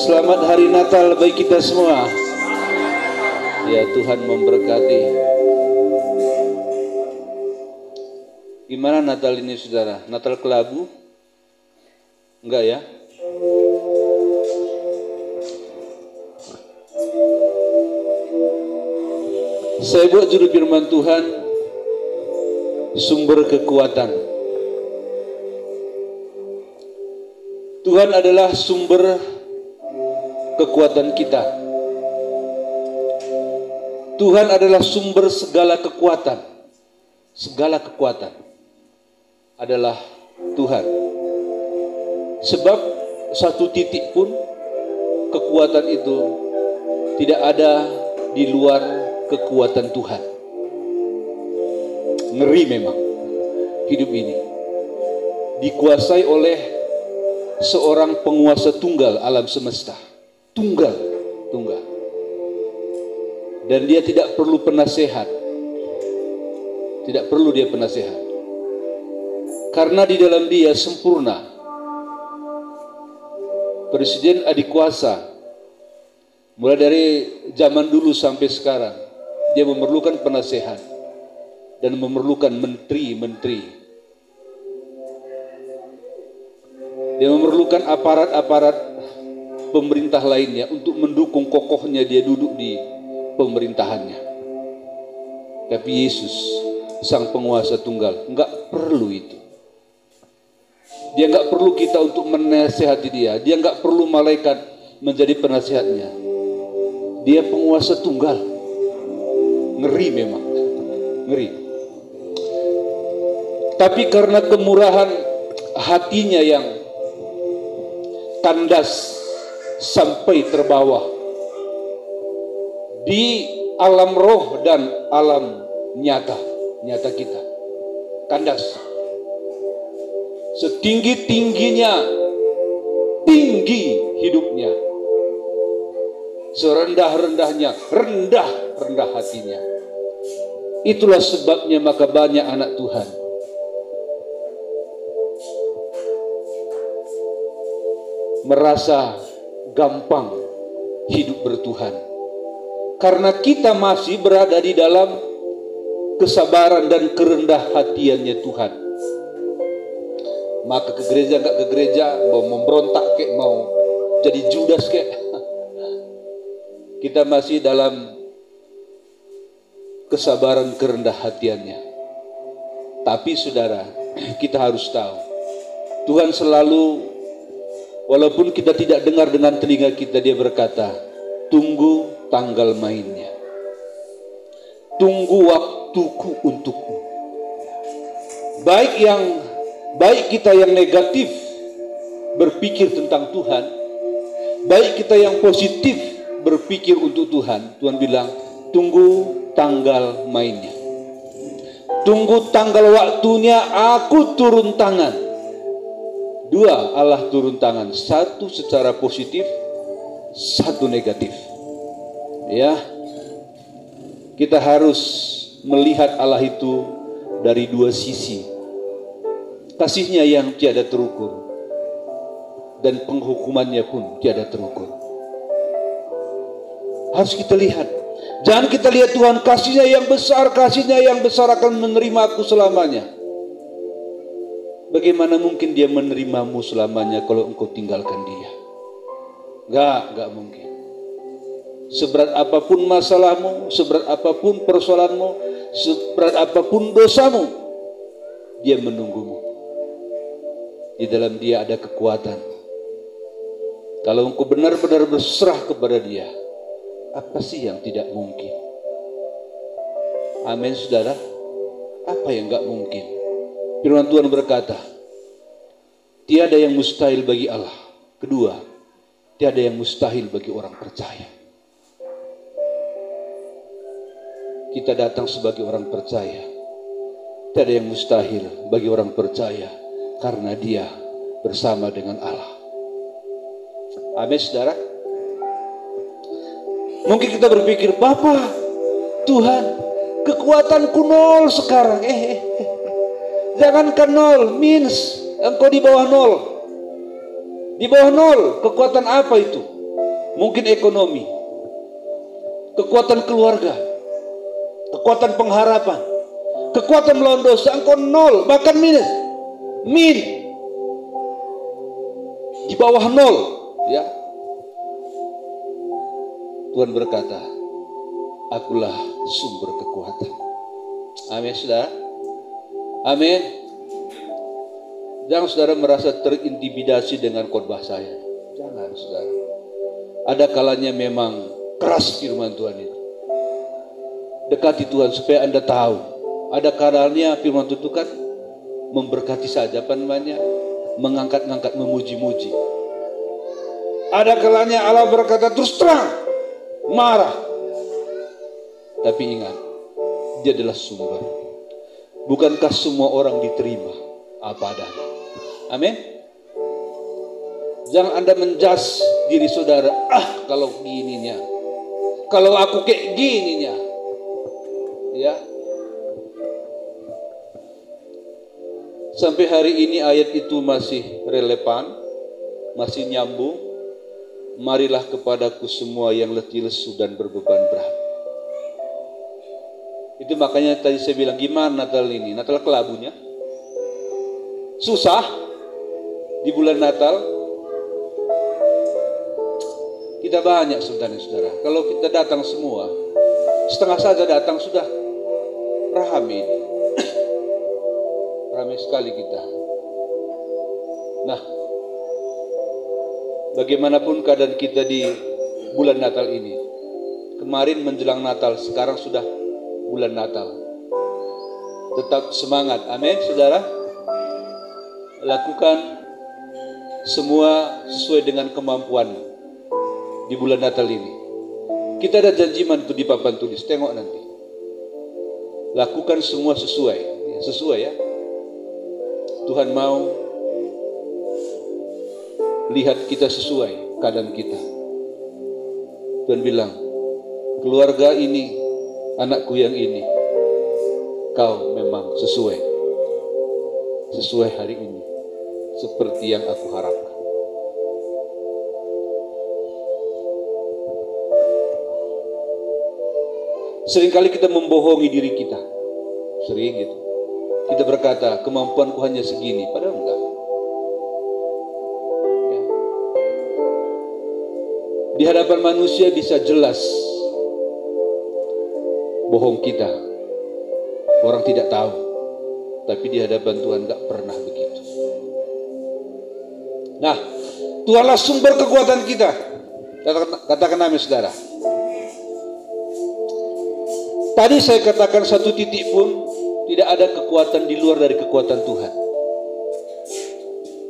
Selamat hari Natal bagi kita semua. Ya, Tuhan memberkati. Gimana Natal ini saudara? Natal kelabu? Enggak ya? Saya buat judul firman Tuhan, sumber kekuatan. Tuhan adalah sumber kekuatan kita. Tuhan adalah sumber segala kekuatan. Segala kekuatan adalah Tuhan. Sebab satu titik pun kekuatan itu tidak ada di luar kekuatan Tuhan. Ngeri memang hidup ini. Dikuasai oleh seorang penguasa tunggal alam semesta. Tunggal. Dan dia tidak perlu penasehat. Tidak perlu dia penasehat. Karena di dalam dia sempurna. Presiden adikuasa. Mulai dari zaman dulu sampai sekarang. Dia memerlukan penasehat. Dan memerlukan menteri-menteri. Dia memerlukan aparat-aparat pemerintah lainnya untuk mendukung kokohnya dia duduk di pemerintahannya. Tapi Yesus, sang penguasa tunggal, enggak perlu itu. Dia enggak perlu kita untuk menasihati dia. Dia enggak perlu malaikat menjadi penasihatnya. Dia penguasa tunggal. Ngeri memang. Ngeri. Tapi karena kemurahan hatinya yang kandas sampai terbawah di alam roh dan alam nyata kita, kandas setinggi-tingginya, tinggi hidupnya, serendah-rendahnya, rendah hatinya. Itulah sebabnya maka banyak anak Tuhan merasa gampang hidup bertuhan karena kita masih berada di dalam kesabaran dan kerendah hatiannya Tuhan. Maka ke gereja enggak ke gereja, mau memberontak kek, mau jadi Judas kek, kita masih dalam kesabaran kerendah hatiannya. Tapi saudara, kita harus tahu Tuhan selalu, walaupun kita tidak dengar dengan telinga kita, dia berkata, tunggu tanggal mainnya. Tunggu waktuku untukmu. Baik kita yang negatif berpikir tentang Tuhan, baik kita yang positif berpikir untuk Tuhan. Tuhan bilang, tunggu tanggal mainnya. Tunggu tanggal waktunya aku turun tangan. Dua, Allah turun tangan. Satu secara positif, satu negatif. Ya, kita harus melihat Allah itu dari dua sisi. Kasihnya yang tiada terukur dan penghukumannya pun tiada terukur. Harus kita lihat. Jangan kita lihat Tuhan kasihnya yang besar akan menerima aku selamanya. Bagaimana mungkin dia menerimamu selamanya kalau engkau tinggalkan dia? Enggak mungkin. Seberat apapun masalahmu, seberat apapun persoalanmu, seberat apapun dosamu, dia menunggumu. Di dalam dia ada kekuatan. Kalau engkau benar-benar berserah kepada dia, apa sih yang tidak mungkin? Amin saudara. Apa yang enggak mungkin? Firman Tuhan berkata, tiada yang mustahil bagi Allah. Kedua, tiada yang mustahil bagi orang percaya. Kita datang sebagai orang percaya. Tiada yang mustahil bagi orang percaya karena dia bersama dengan Allah. Amin saudara. Mungkin kita berpikir, Bapak, Tuhan, kekuatanku nol sekarang. Jangankan nol, minus. Engkau di bawah nol. Di bawah nol, kekuatan apa itu? mungkin ekonomi, kekuatan keluarga, kekuatan pengharapan, kekuatan melawan dosa, engkau nol, bahkan minus, di bawah nol, ya. Tuhan berkata, akulah sumber kekuatan. Amin, saudara. Amin. Jangan saudara merasa terintimidasi dengan khotbah saya. Jangan, saudara. Ada kalanya memang keras firman Tuhan itu. Dekati Tuhan supaya Anda tahu. Ada kalanya firman Tuhan itu kan memberkati saja, apa namanya? Mengangkat-ngangkat, memuji-muji. Ada kalanya Allah berkata terus terang, marah. Tapi ingat, Dia adalah sumber. Bukankah semua orang diterima apa adanya? Amin. Jangan Anda menjudge diri saudara, kalau gininya, kalau aku kayak gininya, ya. Sampai hari ini ayat itu masih relevan, masih nyambung. Marilah kepadaku semua yang letih lesu dan berbeban berat. Itu makanya tadi saya bilang, gimana Natal ini? Natal kelabunya susah di bulan Natal. Kita banyak sebenarnya, saudara. Kalau kita datang semua, setengah saja datang sudah ramai. Ramai sekali kita. Nah, bagaimanapun keadaan kita di bulan Natal ini, kemarin menjelang Natal, sekarang sudah bulan Natal. Tetap semangat, amin, saudara. Lakukan semua sesuai dengan kemampuan di bulan Natal ini. Kita ada janjiman itu di papan tulis, tengok nanti. Lakukan semua sesuai ya. Tuhan mau lihat kita sesuai keadaan kita. Tuhan bilang, keluarga ini, anakku yang ini, kau memang sesuai hari ini, seperti yang aku harapkan. Seringkali kita membohongi diri kita, sering gitu. Kita berkata, kemampuanku hanya segini, padahal enggak. Ya. Di hadapan manusia bisa jelas bohong kita. Orang tidak tahu, tapi di hadapan Tuhan enggak pernah begitu. Nah, Tuhanlah sumber kekuatan kita. Katakan amin, saudara. Tadi saya katakan satu titik pun tidak ada kekuatan di luar dari kekuatan Tuhan.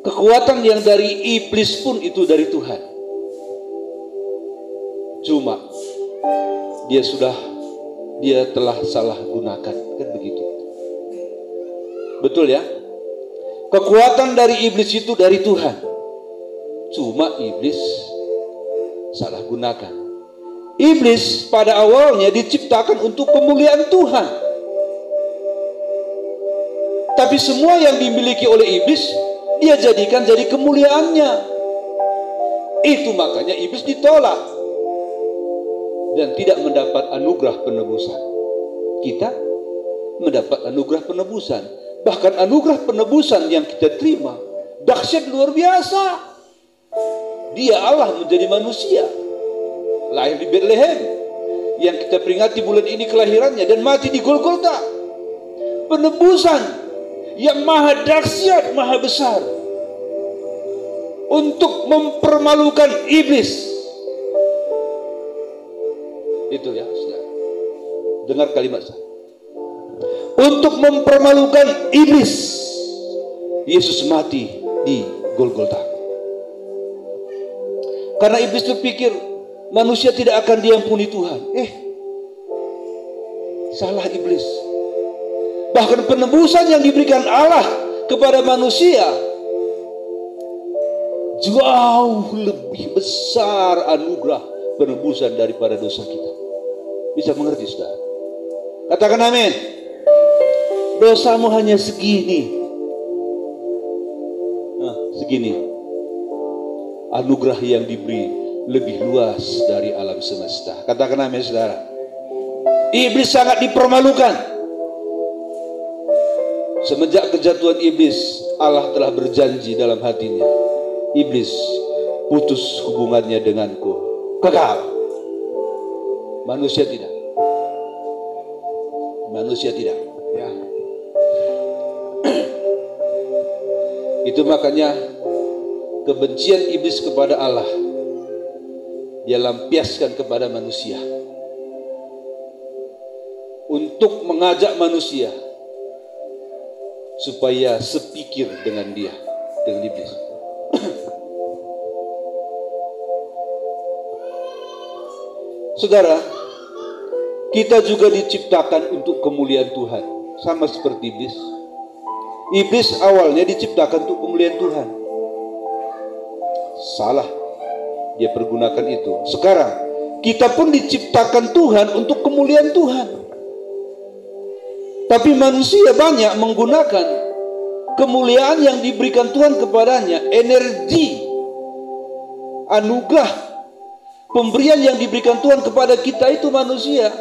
Kekuatan yang dari iblis pun itu dari Tuhan. Cuma dia telah salah gunakan, kan begitu. Betul ya? Kekuatan dari iblis itu dari Tuhan. Cuma iblis salah gunakan. Iblis pada awalnya diciptakan untuk kemuliaan Tuhan. Tapi semua yang dimiliki oleh iblis, dia jadikan jadi kemuliaannya. Itu makanya iblis ditolak dan tidak mendapat anugerah penebusan. Kita mendapat anugerah penebusan. Bahkan anugerah penebusan yang kita terima dahsyat luar biasa. Dia Allah menjadi manusia, lahir di Bethlehem, yang kita peringati bulan ini kelahirannya, dan mati di Golgota. Penebusan yang maha dahsyat, maha besar, untuk mempermalukan iblis. Itu ya, saudara. Dengar kalimat saya. Untuk mempermalukan iblis, Yesus mati di Golgota. Karena iblis berpikir manusia tidak akan diampuni Tuhan. Salah iblis. Bahkan penebusan yang diberikan Allah kepada manusia jauh lebih besar anugerah penebusan daripada dosa kita. Bisa mengerti, saudara? Katakan amin. Dosamu hanya segini. Segini. Anugerah yang diberi lebih luas dari alam semesta. Katakan amin, saudara. Iblis sangat dipermalukan. Semenjak kejatuhan iblis, Allah telah berjanji dalam hatinya, iblis, putus hubungannya denganku, kekal. Manusia tidak. Manusia tidak. Ya. Itu makanya kebencian iblis kepada Allah dia lampiaskan kepada manusia untuk mengajak manusia supaya sepikir dengan dia, dengan iblis. Saudara, kita juga diciptakan untuk kemuliaan Tuhan, sama seperti iblis. Iblis awalnya diciptakan untuk kemuliaan Tuhan. Salah, dia pergunakan itu. Sekarang kita pun diciptakan Tuhan untuk kemuliaan Tuhan. Tapi manusia banyak menggunakan kemuliaan yang diberikan Tuhan kepadanya, energi, anugerah, pemberian yang diberikan Tuhan kepada kita itu manusia,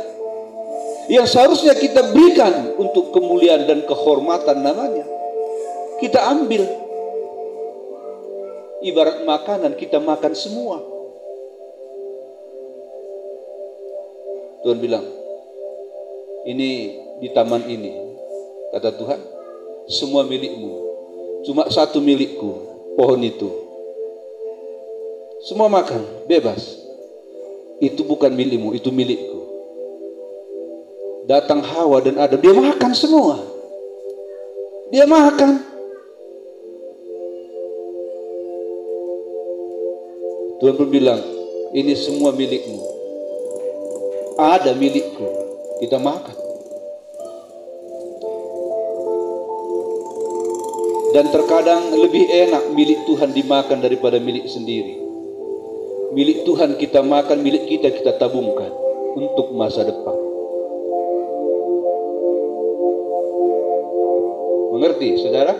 yang seharusnya kita berikan untuk kemuliaan dan kehormatan namanya, kita ambil. Ibarat makanan, kita makan semua. Tuhan bilang, ini di taman ini, kata Tuhan, semua milikmu, cuma satu milikku, pohon itu. Semua makan, bebas. Itu bukan milikmu, itu milikku. Datang Hawa dan Adam, dia makan semua. Dia makan. Tuhan pun bilang, ini semua milikmu. Ada milikku, kita makan. Dan terkadang lebih enak milik Tuhan dimakan daripada milik sendiri. Milik Tuhan kita makan, milik kita tabungkan untuk masa depan. Mengerti, saudara?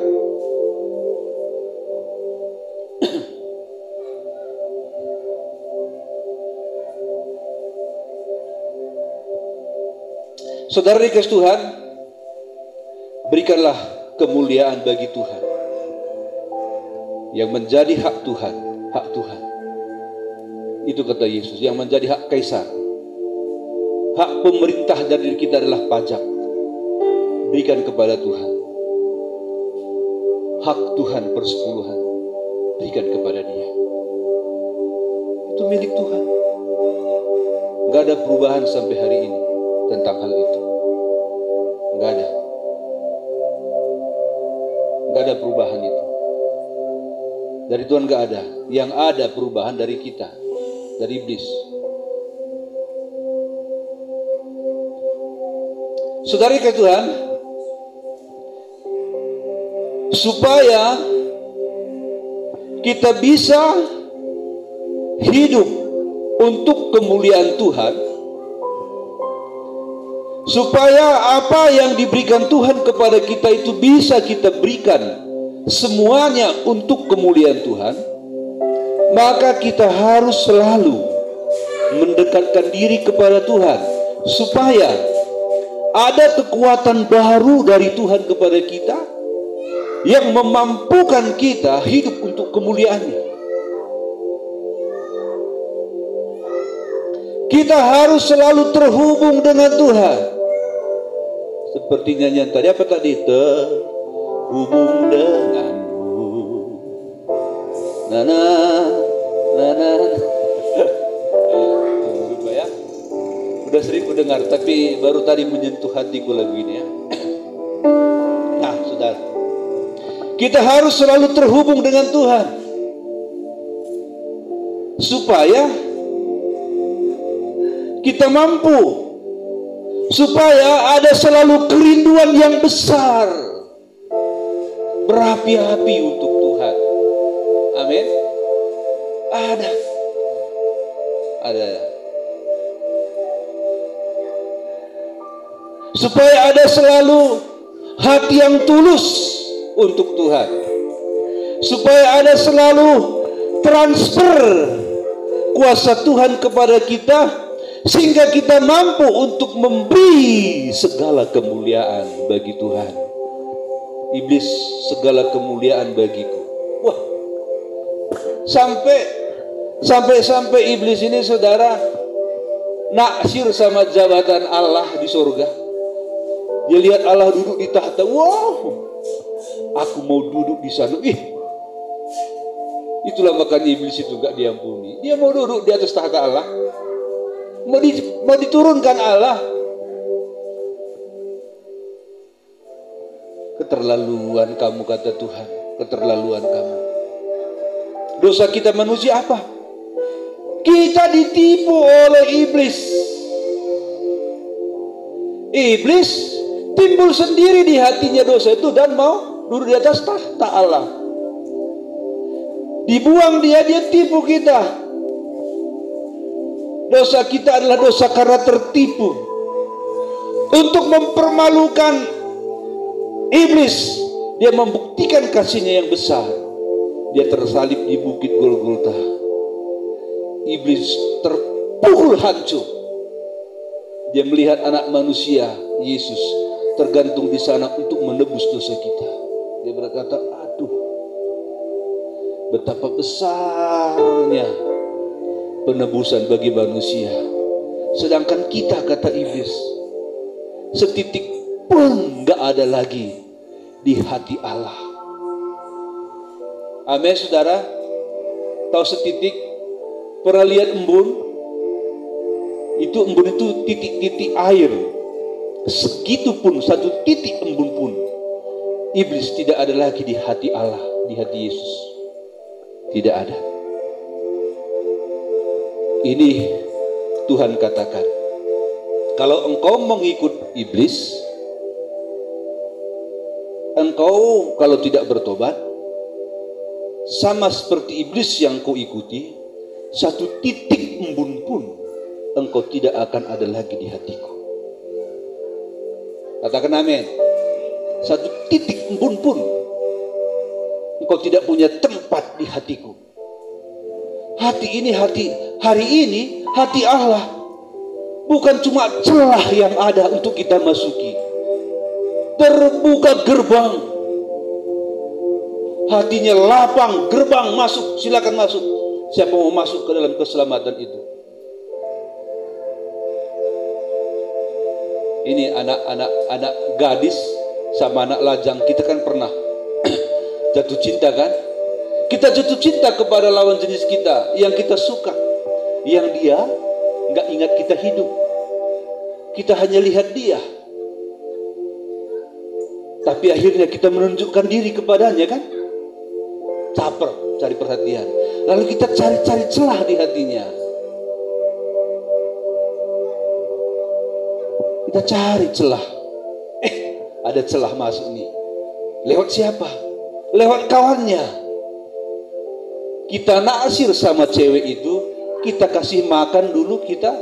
Saudara dikasih Tuhan, berikanlah kemuliaan bagi Tuhan yang menjadi hak Tuhan, hak Tuhan. Itu kata Yesus, yang menjadi hak kaisar, hak pemerintah dari diri kita adalah pajak. Berikan kepada Tuhan. Hak Tuhan persepuluhan, berikan kepada Dia. Itu milik Tuhan. Gak ada perubahan sampai hari ini tentang hal itu. Gak ada. Gak ada perubahan itu. Dari Tuhan gak ada. Yang ada perubahan dari kita, dari iblis. Saudari ke Tuhan, supaya kita bisa hidup untuk kemuliaan Tuhan, supaya apa yang diberikan Tuhan kepada kita itu bisa kita berikan semuanya untuk kemuliaan Tuhan, maka kita harus selalu mendekatkan diri kepada Tuhan, supaya ada kekuatan baru dari Tuhan kepada kita yang memampukan kita hidup untuk kemuliaan-Nya. Kita harus selalu terhubung dengan Tuhan. Seperti nyanyian tadi, apa tadi? Terhubung denganmu. Nana, nana. Ya. Udah sering ku dengar, tapi baru tadi menyentuh hatiku lagu ini ya. Nah, saudara, kita harus selalu terhubung dengan Tuhan, supaya kita mampu, supaya ada selalu kerinduan yang besar, berapi-api untuk Tuhan. Amin. Ada. Supaya ada selalu hati yang tulus untuk Tuhan, supaya ada selalu transfer kuasa Tuhan kepada kita, sehingga kita mampu untuk memberi segala kemuliaan bagi Tuhan. Iblis, segala kemuliaan bagiku. Wah, sampai iblis ini, saudara, naksir sama jabatan Allah di surga. Dia lihat Allah duduk di tahta. Wow, aku mau duduk di sana. Itulah makanya iblis itu gak diampuni. Dia mau duduk di atas tahta Allah, mau diturunkan Allah. Keterlaluan kamu, kata Tuhan. Keterlaluan kamu. Dosa kita manusia apa? Kita ditipu oleh iblis. Iblis timbul sendiri di hatinya dosa itu dan mau duduk di atas tahta Allah. Dibuang dia tipu kita. Dosa kita adalah dosa karena tertipu. Untuk mempermalukan iblis, dia membuktikan kasihnya yang besar. Dia tersalib di bukit Golgota. Iblis terpukul hancur. Dia melihat anak manusia, Yesus, tergantung di sana untuk menebus dosa kita. Dia berkata, aduh, betapa besarnya penebusan bagi manusia. Sedangkan kita, kata iblis, setitik pun gak ada lagi di hati Allah. Amin, saudara. Tahu setitik? Pernah lihat embun? Embun itu titik-titik air. Segitu pun, satu titik embun pun, iblis tidak ada lagi di hati Allah, di hati Yesus. Tidak ada. Ini Tuhan katakan, kalau engkau mengikut iblis, engkau kalau tidak bertobat, sama seperti iblis yang kau ikuti, satu titik embun pun engkau tidak akan ada lagi di hatiku. Katakan amin. Satu titik embun pun engkau tidak punya tempat di hatiku. Hati ini, hari ini hati Allah bukan cuma celah yang ada untuk kita masuki. Terbuka gerbang, hatinya lapang, gerbang masuk, silakan masuk. Siapa mau masuk ke dalam keselamatan itu? Ini anak gadis sama anak lajang, kita kan pernah jatuh cinta kan? Kita jatuh cinta kepada lawan jenis kita yang kita suka, yang dia nggak ingat kita hidup. Kita hanya lihat dia, tapi akhirnya kita menunjukkan diri kepadanya kan? Caper, cari perhatian. Lalu kita cari-cari celah di hatinya. Kita cari celah. Ada celah masuk nih. Lewat siapa? Lewat kawannya. Kita naksir sama cewek itu, kita kasih makan dulu, kita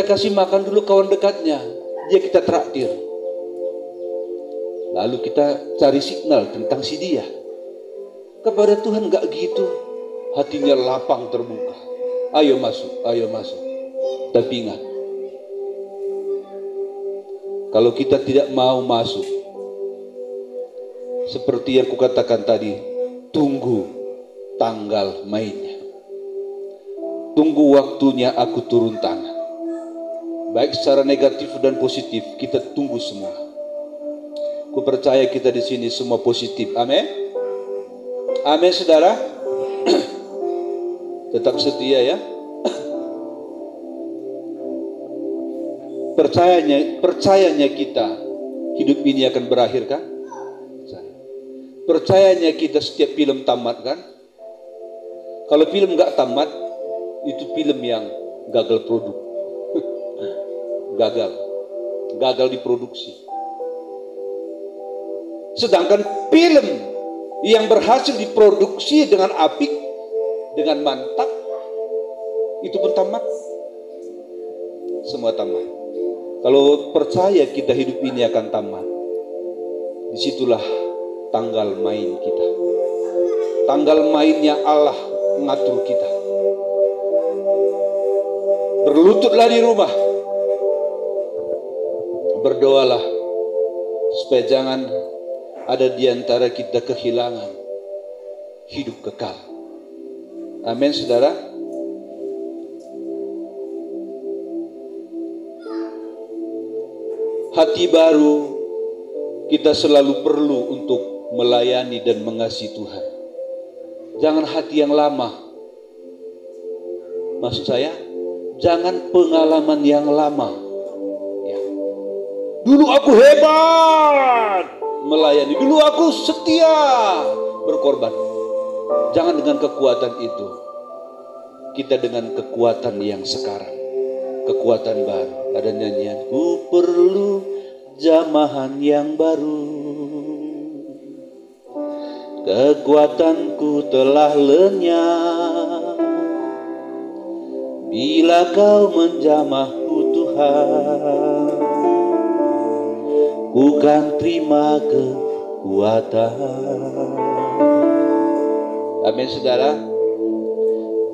kasih makan dulu kawan dekatnya, dia kita traktir. Lalu kita cari signal tentang si dia. Kepada Tuhan gak gitu. Hatinya lapang terbuka. Ayo masuk, ayo masuk. Tapi ingat, kalau kita tidak mau masuk, seperti yang kukatakan tadi, tunggu tanggal mainnya. Tunggu waktunya aku turun tangan. Baik secara negatif dan positif, kita tunggu semua. Ku percaya kita di sini semua positif. Amin. Amin, saudara. Tetap setia ya. Percayanya kita hidup ini akan berakhir kan? Percayanya kita setiap film tamat kan? Kalau film gak tamat, itu film yang gagal produk. Gagal diproduksi. Sedangkan film yang berhasil diproduksi dengan apik, dengan mantap, itu pun tamat. Semua tamat. Kalau percaya kita hidup ini akan tamat, disitulah tanggal main kita. Tanggal mainnya Allah mengatur kita. Berlututlah di rumah, berdoalah supaya jangan ada di antara kita kehilangan hidup kekal. Amin, saudara. Hati baru kita selalu perlu untuk melayani dan mengasihi Tuhan. Jangan hati yang lama. Maksud saya, jangan pengalaman yang lama. Ya. Dulu aku hebat melayani, dulu aku setia berkorban. Jangan dengan kekuatan itu. Kita dengan kekuatan yang sekarang, kekuatan baru. Ada nyanyian, ku perlu jamahan yang baru, kekuatanku telah lenyap bila kau menjamahku Tuhan. Ku kan terima kekuatan. Amin, saudara.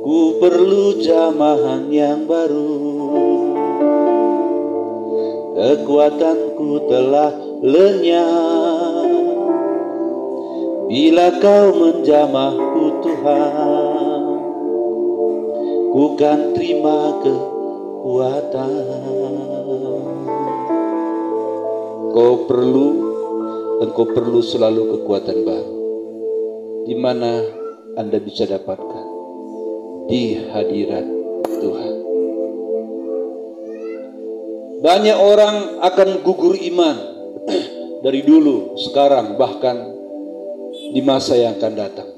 Ku perlu jamahan yang baru, kekuatanku telah lenyap bila kau menjamahku Tuhan. Ku kan terima kekuatan. Engkau perlu selalu kekuatan baru. Di mana Anda bisa dapatkan? Di hadirat Tuhan. Banyak orang akan gugur iman dari dulu, sekarang, bahkan di masa yang akan datang.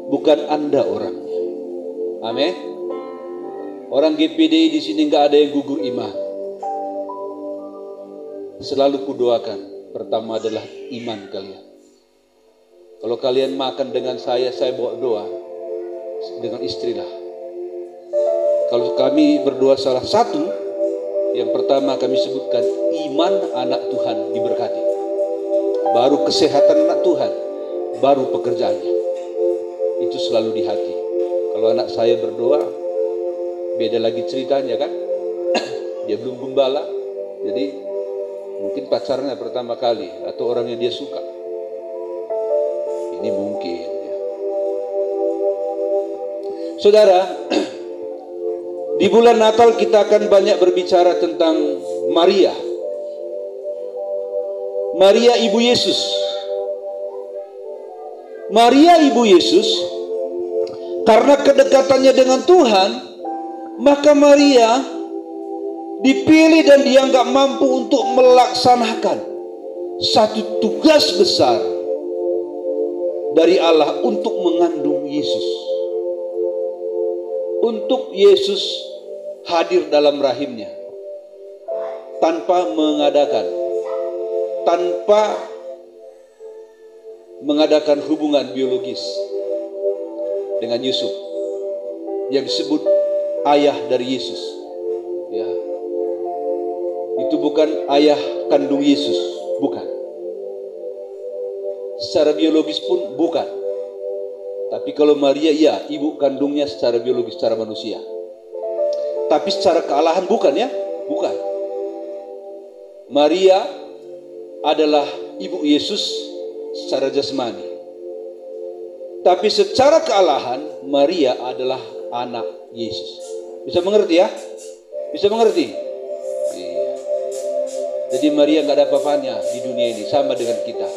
Bukan Anda orangnya. Amin. Orang GPD di sini nggak ada yang gugur iman. Selalu kudoakan, pertama adalah iman kalian. Kalau kalian makan dengan saya bawa doa dengan istrilah. Kalau kami berdoa salah satu, yang pertama kami sebutkan iman anak Tuhan diberkati, baru kesehatan anak Tuhan, baru pekerjaannya. Itu selalu di hati. Kalau anak saya berdoa, beda lagi ceritanya kan. Dia belum gembala, jadi mungkin pacarnya pertama kali atau orang yang dia suka. Ini mungkin ya. Saudara, di bulan Natal kita akan banyak berbicara tentang Maria. Maria ibu Yesus. Maria ibu Yesus, karena kedekatannya dengan Tuhan, maka Maria dipilih dan dianggap mampu untuk melaksanakan satu tugas besar dari Allah untuk mengandung Yesus. Untuk Yesus hadir dalam rahimnya tanpa mengadakan hubungan biologis dengan Yusuf yang disebut ayah dari Yesus. Ya. Itu bukan ayah kandung Yesus, bukan. Secara biologis pun bukan. Tapi kalau Maria, iya, ibu kandungnya secara biologis, secara manusia. Tapi secara kealahan bukan ya, bukan. Maria adalah ibu Yesus secara jasmani. Tapi secara kealahan, Maria adalah anak Yesus. Bisa mengerti ya? Bisa mengerti? Iya. Jadi Maria nggak ada apa-apanya di dunia ini, sama dengan kita.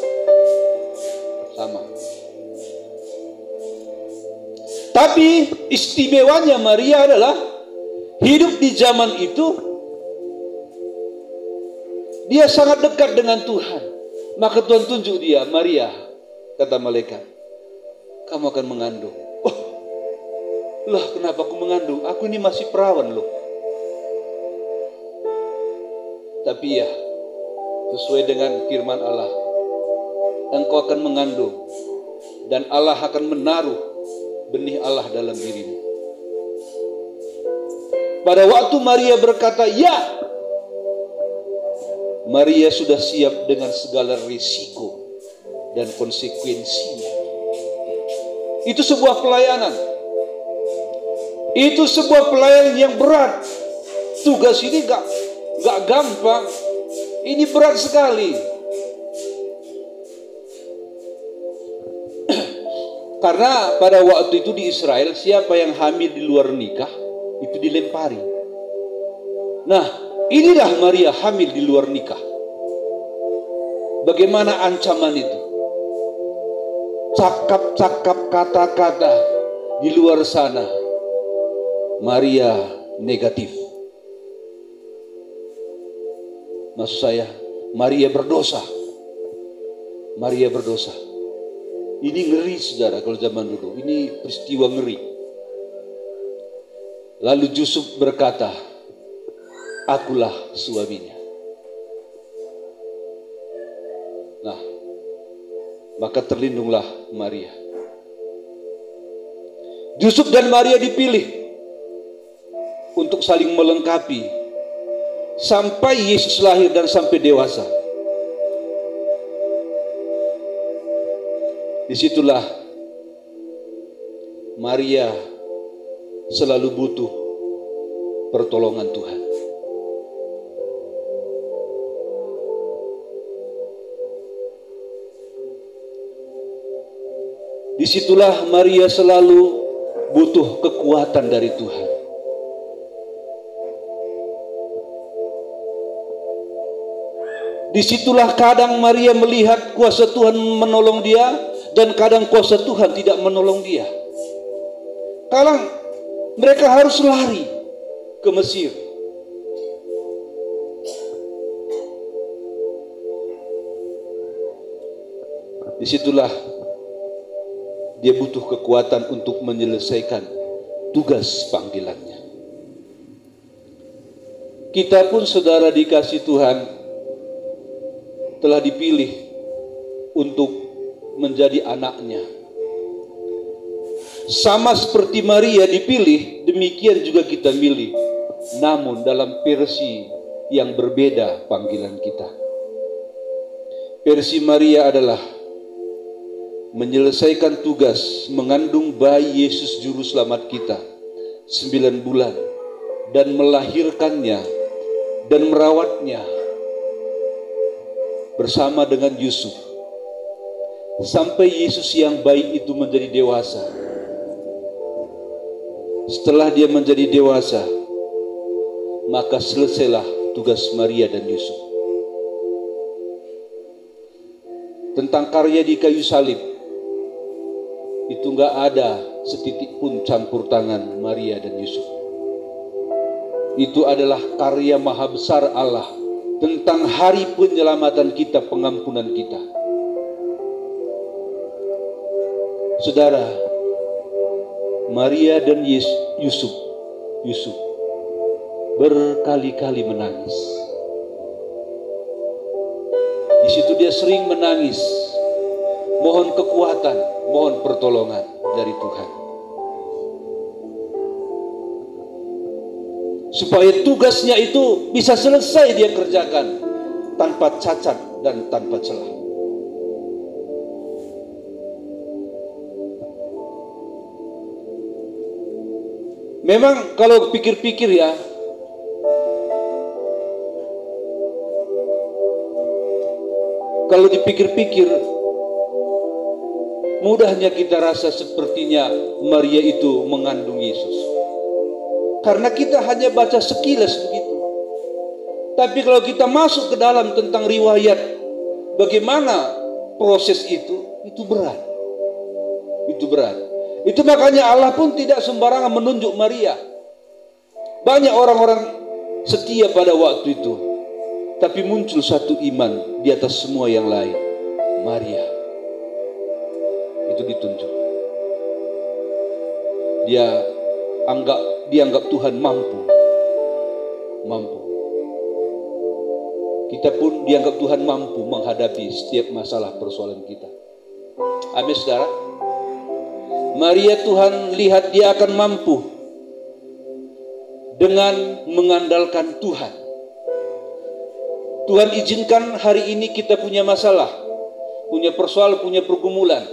Sama. Tapi istimewanya Maria adalah hidup di zaman itu dia sangat dekat dengan Tuhan. Maka Tuhan tunjuk dia, Maria, kata malaikat, kamu akan mengandung. Oh, lah kenapa aku mengandung? Aku ini masih perawan loh. Tapi ya, sesuai dengan firman Allah, engkau akan mengandung dan Allah akan menaruh benih Allah dalam dirimu. Pada waktu Maria berkata ya, Maria sudah siap dengan segala risiko dan konsekuensinya. Itu sebuah pelayanan. Itu sebuah pelayanan yang berat. Tugas ini gak gampang. Ini berat sekali. Karena pada waktu itu di Israel, siapa yang hamil di luar nikah itu dilempari. Nah, inilah Maria hamil di luar nikah. Bagaimana ancaman itu? Cakap-cakap kata-kata di luar sana, Maria negatif. Maksud saya, Maria berdosa. Maria berdosa. Ini ngeri, saudara, kalau zaman dulu. Ini peristiwa ngeri. Lalu Yusuf berkata, akulah suaminya. Nah, maka terlindunglah Maria. Yusuf dan Maria dipilih untuk saling melengkapi sampai Yesus lahir dan sampai dewasa. Disitulah Maria selalu butuh pertolongan Tuhan. Disitulah Maria selalu butuh kekuatan dari Tuhan. Disitulah kadang Maria melihat kuasa Tuhan menolong dia, dan kadang kuasa Tuhan tidak menolong dia. Kadang mereka harus lari ke Mesir. Disitulah dia butuh kekuatan untuk menyelesaikan tugas panggilannya. Kita pun, saudara, dikasih Tuhan, telah dipilih untuk menjadi anaknya. Sama seperti Maria dipilih, demikian juga kita milih, namun dalam versi yang berbeda panggilan kita. Versi Maria adalah menyelesaikan tugas mengandung bayi Yesus juru selamat kita 9 bulan dan melahirkannya dan merawatnya bersama dengan Yusuf sampai Yesus yang baik itu menjadi dewasa. Setelah dia menjadi dewasa, maka selesailah tugas Maria dan Yusuf. Tentang karya di kayu salib, itu enggak ada setitik pun campur tangan Maria dan Yusuf. Itu adalah karya maha besar Allah tentang hari penyelamatan kita, pengampunan kita. Saudara, Maria dan Yusuf berkali-kali menangis. Di situ dia sering menangis, mohon kekuatan, mohon pertolongan dari Tuhan. Supaya tugasnya itu bisa selesai dia kerjakan tanpa cacat dan tanpa celah. Memang kalau pikir-pikir ya, kalau dipikir-pikir, mudahnya kita rasa sepertinya Maria itu mengandung Yesus. Karena kita hanya baca sekilas begitu. Tapi kalau kita masuk ke dalam tentang riwayat, bagaimana proses itu berat. Itu berat. Itu makanya Allah pun tidak sembarangan menunjuk Maria. Banyak orang-orang setia pada waktu itu, tapi muncul satu iman di atas semua yang lain. Maria itu ditunjuk. Dianggap Tuhan mampu. Kita pun dianggap Tuhan mampu menghadapi setiap masalah persoalan kita. Amin, saudara. Maria, Tuhan lihat dia akan mampu dengan mengandalkan Tuhan. Tuhan izinkan hari ini kita punya masalah, punya persoalan, punya pergumulan.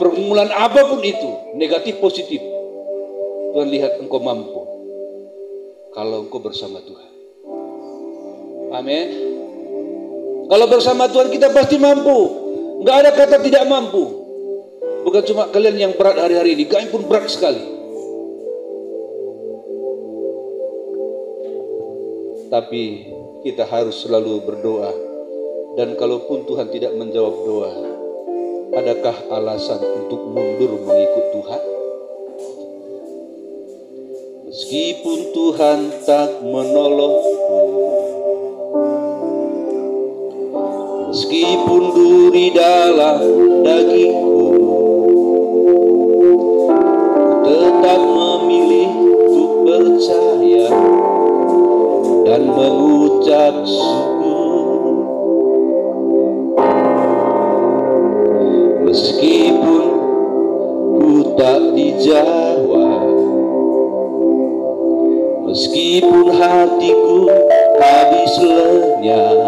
pergumulan apapun itu, negatif positif, Tuhan lihat engkau mampu kalau engkau bersama Tuhan. Amin. Kalau bersama Tuhan kita pasti mampu. Nggak ada kata tidak mampu. Bukan cuma kalian yang berat hari-hari ini, kami pun berat sekali. Tapi kita harus selalu berdoa. Dan kalaupun Tuhan tidak menjawab doa, adakah alasan untuk mundur mengikut Tuhan? Meskipun Tuhan tak menolongku, meskipun duri dalam dagingku, tetap memilih untuk percaya dan mengucap syukur. Meskipun ku tak dijawab, meskipun hatiku habis lenyap,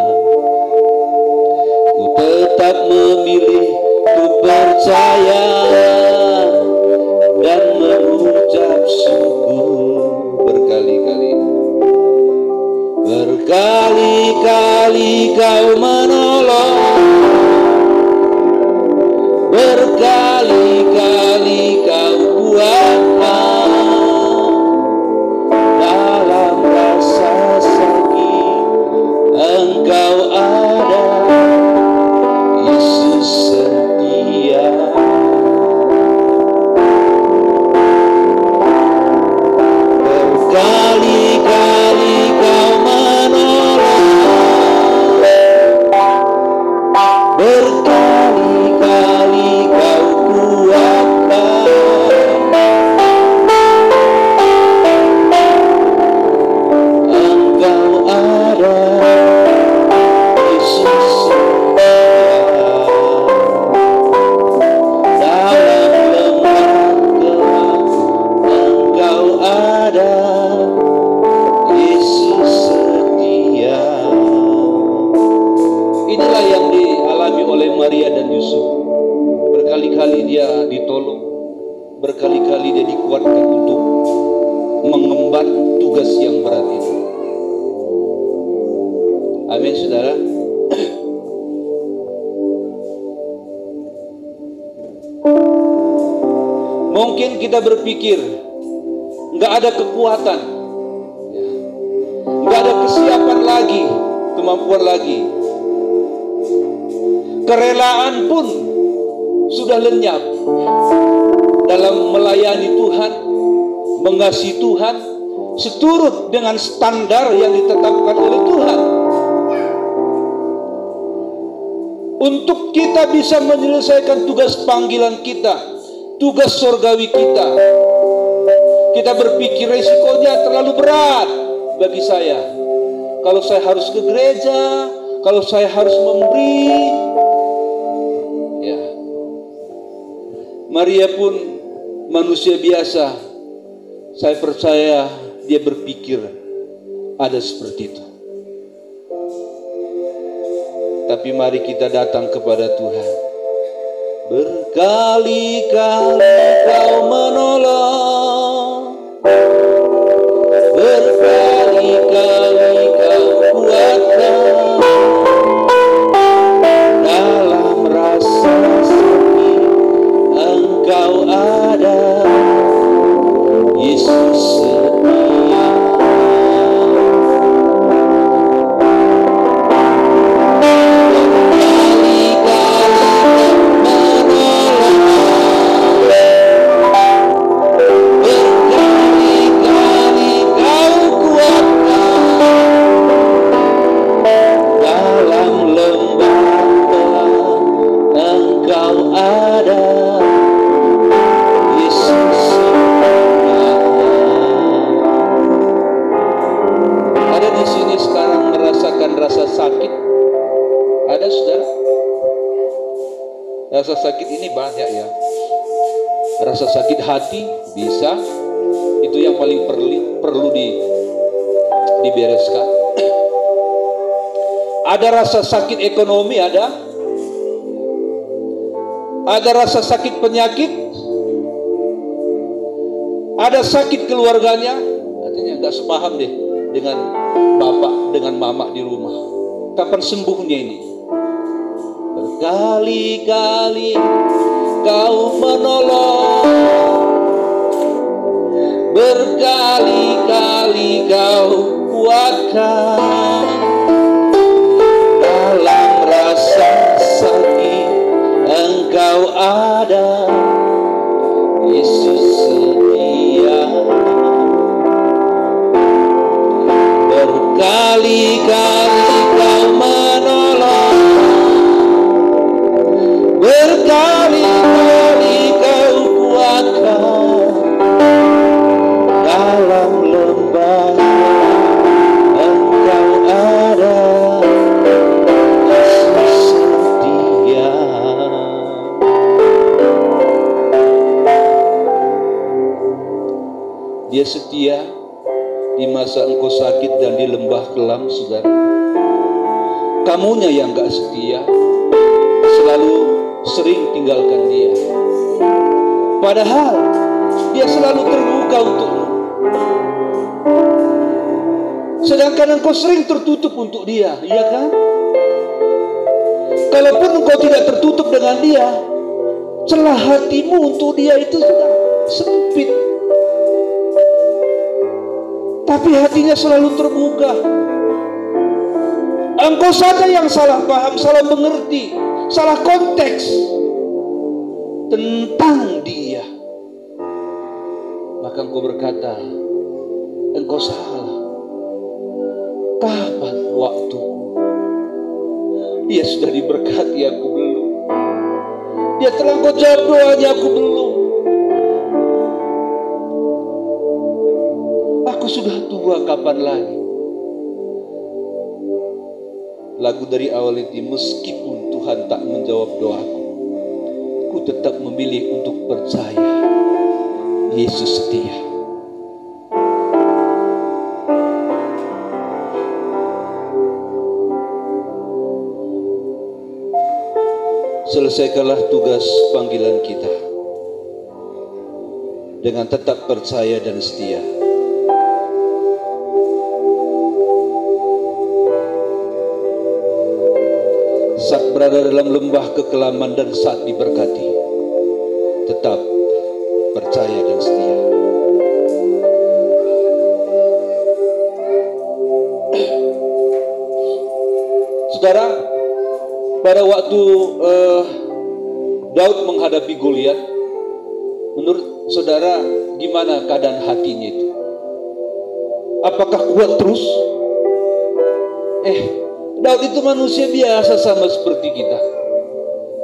ku tetap memilih untuk percaya dan mengucap syukur. Berkali-kali, berkali-kali kau menolong, berkali-kali kau kuatkan dalam rasa sakit. Engkau ada, Yesus setia. Berkali-kali kau menolong, berkali-kali kau kuatkan engkau ada, Yesus setia. Dalam lembah gelap engkau ada, Yesus setia. Inilah yang dialami oleh Maria dan Yusuf. Berkali-kali dia ditolong, berkali-kali dia dikuatkan untuk mengemban tugas yang berat itu. Amin, saudara. Mungkin kita berpikir nggak ada kekuatan, nggak ada kesiapan lagi, kemampuan lagi. Kerelaan pun sudah lenyap dalam melayani Tuhan, mengasihi Tuhan seturut dengan standar yang ditetapkan oleh Tuhan. Untuk kita bisa menyelesaikan tugas panggilan kita, tugas surgawi kita, kita berpikir resikonya terlalu berat bagi saya. Kalau saya harus ke gereja, kalau saya harus memberi, ya. Maria pun manusia biasa. Saya percaya dia berpikir ada seperti itu. Tapi mari kita datang kepada Tuhan. Berkali-kali kau menolong, berkali-kali kau kuatkan dalam rasa sakit. Engkau ada, Yesus setia. Rasa sakit ini banyak ya. Rasa sakit hati bisa, itu yang paling perlu dibereskan. Ada rasa sakit ekonomi, ada. ada rasa sakit penyakit, ada sakit keluarganya, artinya nggak sepaham deh dengan bapak, dengan mama di rumah. Kapan sembuhnya ini? Berkali-kali kau menolong, berkali-kali kau kuatkan. Dalam rasa sakit Engkau ada, Yesus setia. Berkali-kali kau menolong, berkali-kali kau kuatkan. Dalam lembah Engkau ada, Yesus setia. Dia setia di masa engkau sakit dan di lembah kelam, saudara. Kamunya yang gak setia, selalu sering tinggalkan dia. Padahal dia selalu terbuka untukmu. Sedangkan engkau sering tertutup untuk dia, iya kan? Kalaupun engkau tidak tertutup dengan dia, celah hatimu untuk dia itu sudah sempit. Tapi hatinya selalu terbuka. Engkau saja yang salah paham, salah mengerti, salah konteks tentang dia. Maka engkau berkata, engkau salah. Kapan waktuku? Dia sudah diberkati, aku belum. Dia telah engkau jawab doanya, aku belum. Aku sudah tua, kapan lagi? Lagu dari awal itu, meskipun Tuhan tak menjawab doaku, ku tetap memilih untuk percaya Yesus setia. Selesaikanlah tugas panggilan kita dengan tetap percaya dan setia. Saat berada dalam lembah kekelaman dan saat diberkati, tetap percaya dan setia. Saudara, pada waktu Daud menghadapi Goliat, menurut saudara gimana keadaan hatinya itu? Apakah kuat terus? Daud itu manusia biasa sama seperti kita.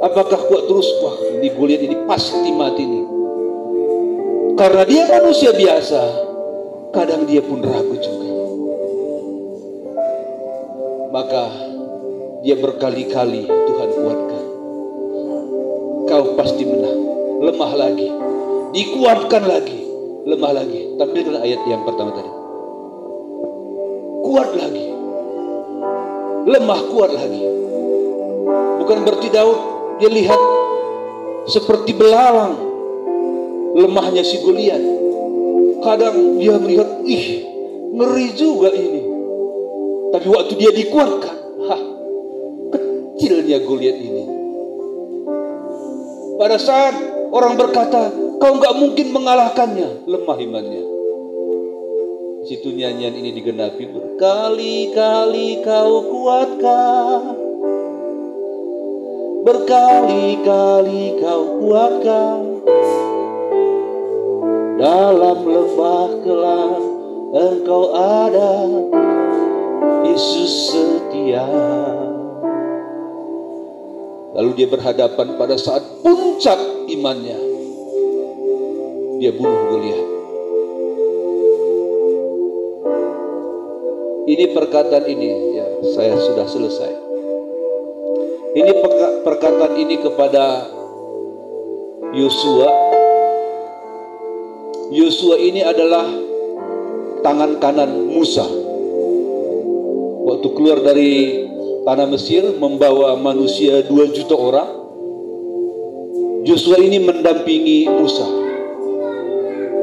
Apakah kuat terus? Wah, ini Goliat ini pasti mati nih. Karena dia manusia biasa, kadang dia pun ragu juga. Maka dia berkali-kali Tuhan kuatkan. Kau pasti menang. Lemah lagi, dikuatkan lagi, lemah lagi. Tampilkan ayat yang pertama tadi. Kuat lagi, lemah, kuat lagi. Bukan berarti Daud dia lihat seperti belalang lemahnya si Goliat. Kadang dia melihat, ngeri juga ini. Tapi waktu dia dikuatkan, kecilnya Goliat ini. Pada saat orang berkata, kau nggak mungkin mengalahkannya, lemah imannya. Situ nyanyian ini digenapi, berkali-kali kau kuatkan, berkali-kali kau kuatkan. Dalam lembah kelam Engkau ada, Yesus setia. Lalu dia berhadapan pada saat puncak imannya, dia bunuh Goliat. Ini perkataan ini, ya saya sudah selesai. Ini perkataan ini kepada Yosua. Yosua ini adalah tangan kanan Musa. Waktu keluar dari tanah Mesir membawa manusia 2 juta orang. Yosua ini mendampingi Musa.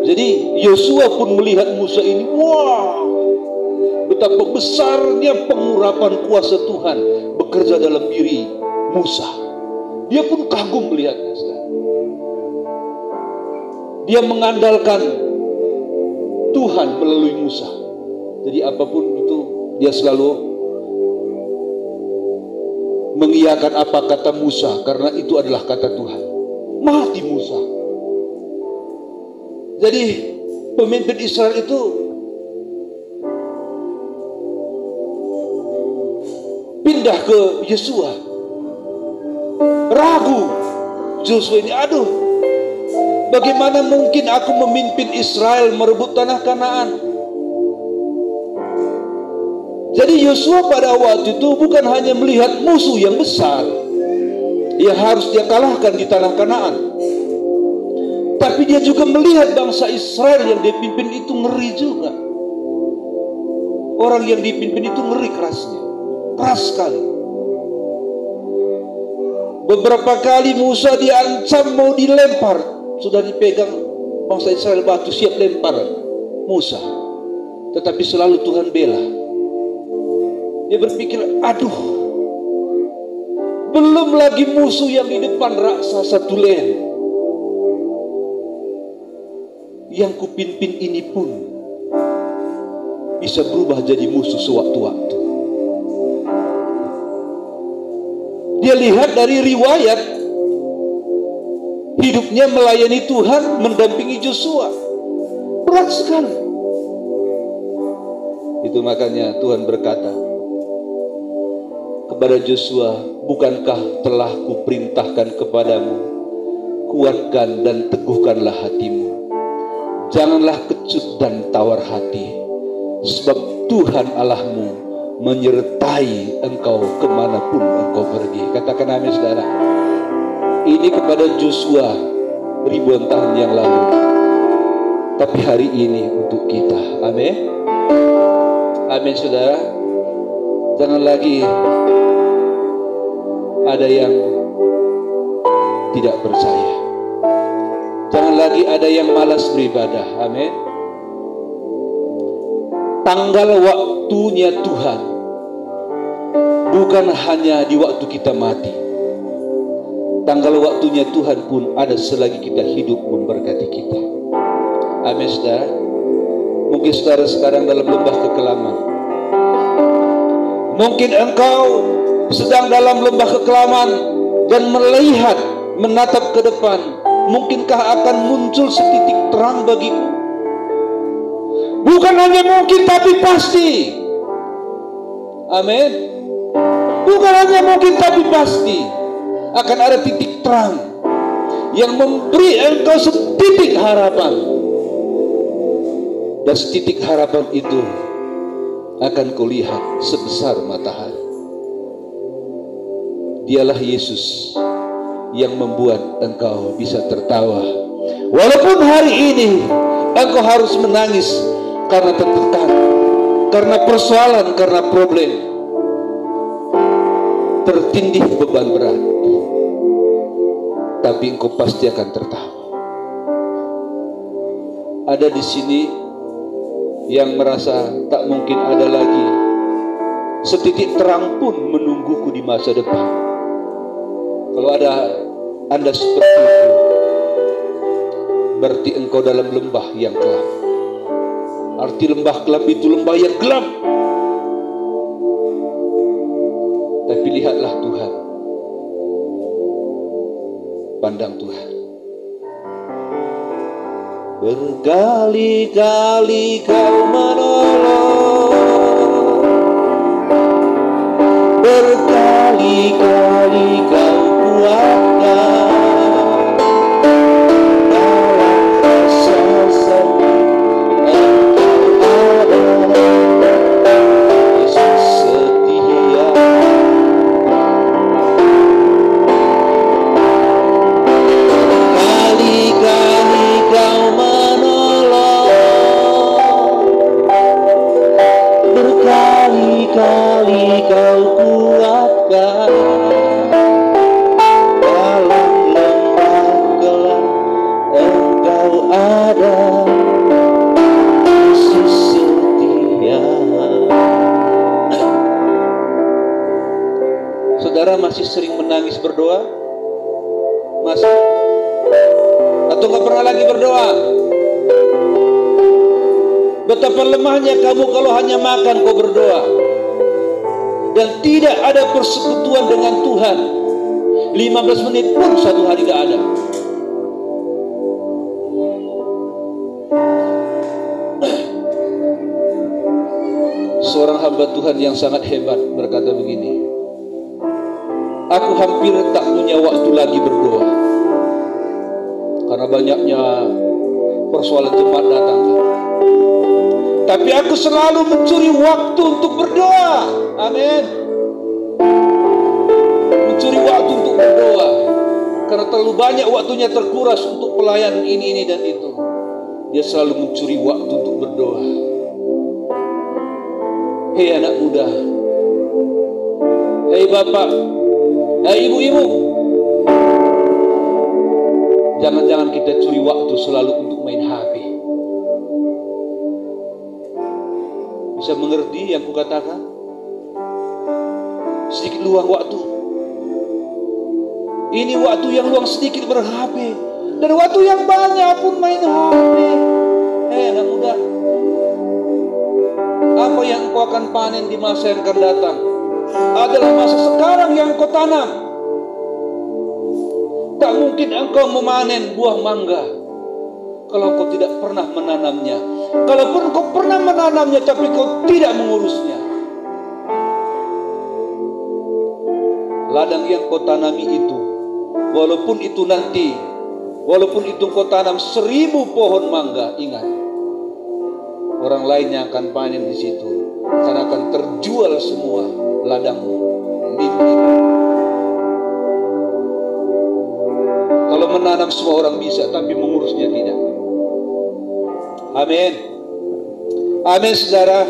Jadi Yosua pun melihat Musa ini, wah, betapa besarnya pengurapan kuasa Tuhan bekerja dalam diri Musa. Dia pun kagum melihatnya. Dia mengandalkan Tuhan melalui Musa. Jadi apapun itu, dia selalu mengiyakan apa kata Musa, karena itu adalah kata Tuhan. Mati Musa. Jadi pemimpin Israel itu pindah ke Yosua. Ragu Yosua ini, aduh, bagaimana mungkin aku memimpin Israel merebut tanah Kanaan? Jadi Yosua pada waktu itu bukan hanya melihat musuh yang besar yang harus dia kalahkan di tanah Kanaan, tapi dia juga melihat bangsa Israel yang dia pimpin itu ngeri juga. Orang yang dipimpin itu ngeri kerasnya, keras sekali. Beberapa kali Musa diancam mau dilempar, sudah dipegang bangsa Israel batu siap lempar Musa, tetapi selalu Tuhan bela. Dia berpikir, aduh, belum lagi musuh yang di depan raksasa tulen. Yang kupimpin ini pun bisa berubah jadi musuh sewaktu-waktu. Dia lihat dari riwayat hidupnya melayani Tuhan, mendampingi Yosua, berat sekali. Itu makanya Tuhan berkata kepada Yosua, bukankah telah kuperintahkan kepadamu, kuatkan dan teguhkanlah hatimu, janganlah kecut dan tawar hati, sebab Tuhan Allahmu menyertai engkau kemanapun engkau pergi. Katakan amin, saudara. Ini kepada Yosua ribuan tahun yang lalu, tapi hari ini untuk kita. Amin. Amin, saudara. Jangan lagi ada yang tidak percaya. Jangan lagi ada yang malas beribadah. Amin. Tanggal waktunya Tuhan bukan hanya di waktu kita mati. Tanggal waktunya Tuhan pun ada selagi kita hidup memberkati kita. Amin, saudara. Mungkin saudara sekarang dalam lembah kekelaman. Mungkin engkau sedang dalam lembah kekelaman dan melihat, menatap ke depan. Mungkinkah akan muncul setitik terang bagiku? Bukan hanya mungkin, tapi pasti. Amin. Bukan hanya mungkin, tapi pasti akan ada titik terang yang memberi engkau setitik harapan. Dan setitik harapan itu akan kau lihat sebesar matahari. Dialah Yesus yang membuat engkau bisa tertawa. Walaupun hari ini engkau harus menangis karena tertekan, karena persoalan, karena problem, tertindih beban berat, tapi engkau pasti akan tertawa. Ada di sini yang merasa tak mungkin ada lagi setitik terang pun menungguku di masa depan. Kalau ada Anda seperti itu, berarti engkau dalam lembah yang gelap. Arti lembah gelap itu lembah yang gelap. Tapi lihatlah Tuhan, pandang Tuhan. Berkali-kali kau menolong, berkali-kali kau kuatkan. Dalam rasa sedih engkau ada, Yesus setia. Berkali-kali kau berkali-kali kau kuatkan. ada kasih setia. Saudara masih sering menangis berdoa? Masih? Atau nggak pernah lagi berdoa? Betapa lemahnya kamu kalau hanya makan kau berdoa dan tidak ada persekutuan dengan Tuhan. 15 menit pun satu hari gak ada. Seorang hamba Tuhan yang sangat hebat berkata begini, aku hampir tak punya waktu lagi berdoa karena banyaknya persoalan cepat datang. Tapi aku selalu mencuri waktu untuk berdoa. Amin. Mencuri waktu untuk berdoa karena terlalu banyak waktunya terkuras untuk pelayanan ini dan itu. Dia selalu mencuri waktu untuk berdoa. Hei anak muda, hei bapak, hei ibu-ibu, jangan-jangan kita curi waktu selalu untuk main HP. Bisa mengerti yang kukatakan? Sedikit luang waktu. Ini waktu yang luang sedikit ber-HP, dan waktu yang banyak pun main HP. Hei anak muda, apa yang engkau akan panen di masa yang akan datang adalah masa sekarang yang kau tanam. Tak mungkin engkau memanen buah mangga kalau kau tidak pernah menanamnya. Kalaupun kau pernah menanamnya tapi kau tidak mengurusnya. Ladang yang kau tanami itu, walaupun itu kau tanam 1000 pohon mangga, ingat, orang lain yang akan panen di situ, karena akan terjual semua ladangmu, mimpi. Kalau menanam semua orang bisa, tapi mengurusnya tidak. Amin. Amin, saudara.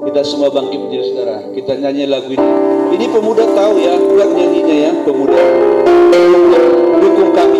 Kita semua bangkit berdiri, saudara. Kita nyanyi lagu ini. Ini pemuda tahu ya, buat nyanyinya ya, pemuda. Dukung kami.